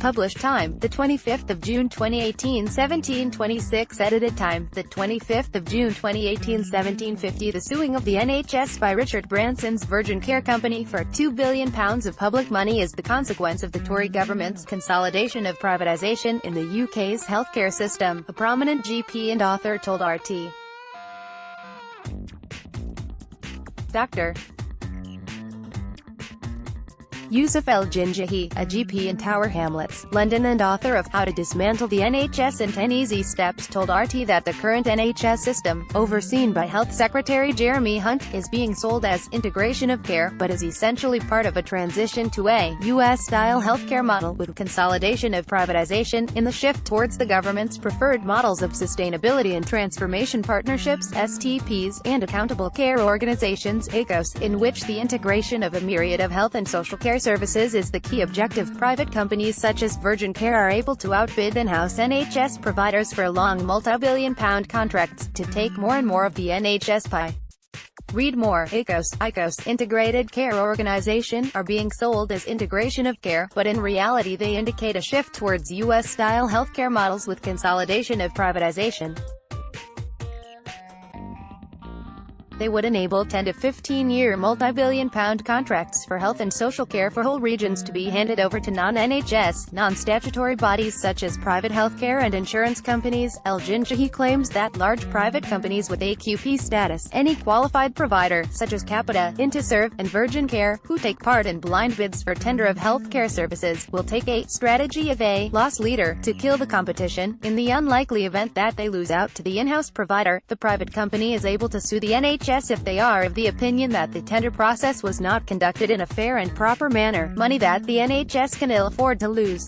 Published time, the 25th of June 2018, 17:26. Edited time, the 25th of June 2018, 17:50. The suing of the NHS by Richard Branson's Virgin Care company for £2 billion of public money is the consequence of the Tory government's consolidation of privatisation in the UK's healthcare system, a prominent GP and author told RT. Dr. Youssef El-Gingihy, a GP in Tower Hamlets, London and author of How to Dismantle the NHS in 10 Easy Steps, told RT that the current NHS system, overseen by Health Secretary Jeremy Hunt, is being sold as integration of care, but is essentially part of a transition to a US-style healthcare model with consolidation of privatization, in the shift towards the government's preferred models of sustainability and transformation partnerships (STPs) and accountable care organizations (ACOs), in which the integration of a myriad of health and social care services is the key objective. Private companies such as Virgin Care are able to outbid in-house NHS providers for long multi-billion-pound contracts, to take more and more of the NHS pie. Read more. ICOs, Integrated Care Organization, are being sold as integration of care, but in reality they indicate a shift towards US-style healthcare models with consolidation of privatization. They would enable 10 to 15-year multi-billion-pound contracts for health and social care for whole regions to be handed over to non-NHS, non-statutory bodies such as private healthcare and insurance companies. El-Gingihy claims that large private companies with AQP status, any qualified provider, such as Capita, Interserve, and Virgin Care, who take part in blind bids for tender of health care services, will take a strategy of a loss leader to kill the competition. In the unlikely event that they lose out to the in-house provider, the private company is able to sue the NHS if they are of the opinion that the tender process was not conducted in a fair and proper manner, money that the NHS can ill afford to lose.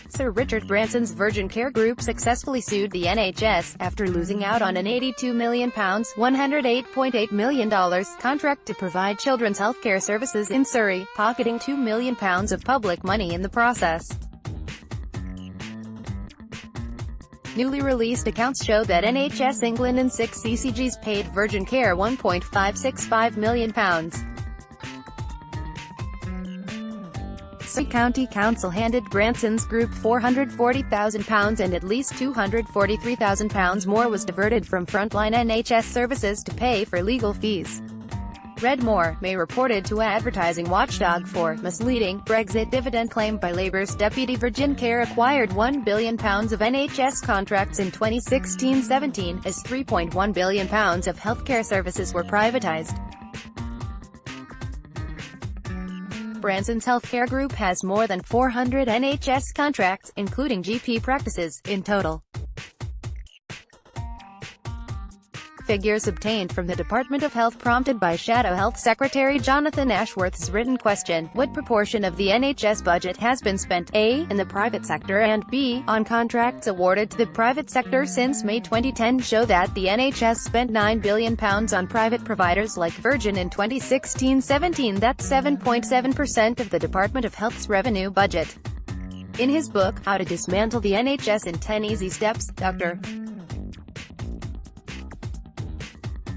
Sir Richard Branson's Virgin Care Group successfully sued the NHS, after losing out on an £82 million $108.8 million contract to provide children's healthcare services in Surrey, pocketing £2 million of public money in the process. Newly released accounts show that NHS England and 6 CCGs paid Virgin Care £1.565 million. Surrey County Council handed Branson's group £440,000 and at least £243,000 more was diverted from frontline NHS services to pay for legal fees. Read more. May reported to advertising watchdog for misleading Brexit dividend claim by Labour's deputy. Virgin Care acquired £1 billion of NHS contracts in 2016-17, as £3.1 billion of healthcare services were privatised. Branson's healthcare group has more than 400 NHS contracts, including GP practices, in total. Figures obtained from the Department of Health prompted by Shadow Health Secretary Jonathan Ashworth's written question, what proportion of the NHS budget has been spent, A, in the private sector and B, on contracts awarded to the private sector since May 2010, show that the NHS spent £9 billion on private providers like Virgin in 2016-17. That's 7.7% of the Department of Health's revenue budget. In his book, How to Dismantle the NHS in 10 Easy Steps, Dr.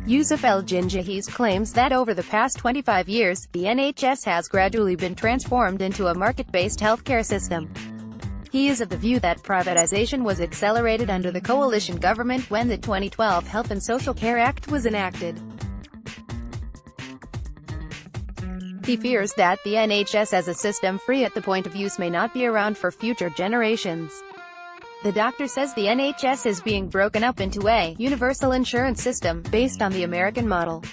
Youssef El-Gingihy claims that over the past 25 years, the NHS has gradually been transformed into a market-based healthcare system. He is of the view that privatization was accelerated under the coalition government when the 2012 Health and Social Care Act was enacted. He fears that the NHS as a system free at the point of use may not be around for future generations. The doctor says the NHS is being broken up into a universal insurance system, based on the American model.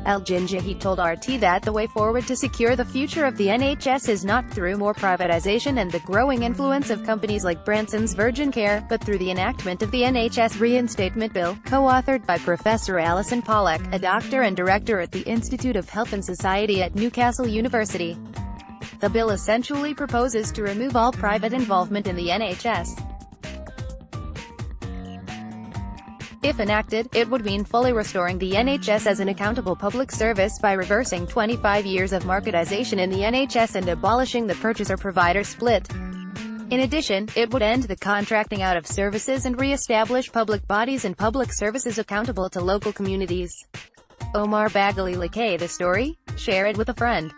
El-Gingihy told RT that the way forward to secure the future of the NHS is not through more privatization and the growing influence of companies like Branson's Virgin Care, but through the enactment of the NHS Reinstatement Bill, co-authored by Professor Alison Pollock, a doctor and director at the Institute of Health and Society at Newcastle University. The bill essentially proposes to remove all private involvement in the NHS. If enacted, it would mean fully restoring the NHS as an accountable public service by reversing 25 years of marketization in the NHS and abolishing the purchaser-provider split. In addition, it would end the contracting out of services and re-establish public bodies and public services accountable to local communities. Omar Bagali Lakay. The story? Share it with a friend.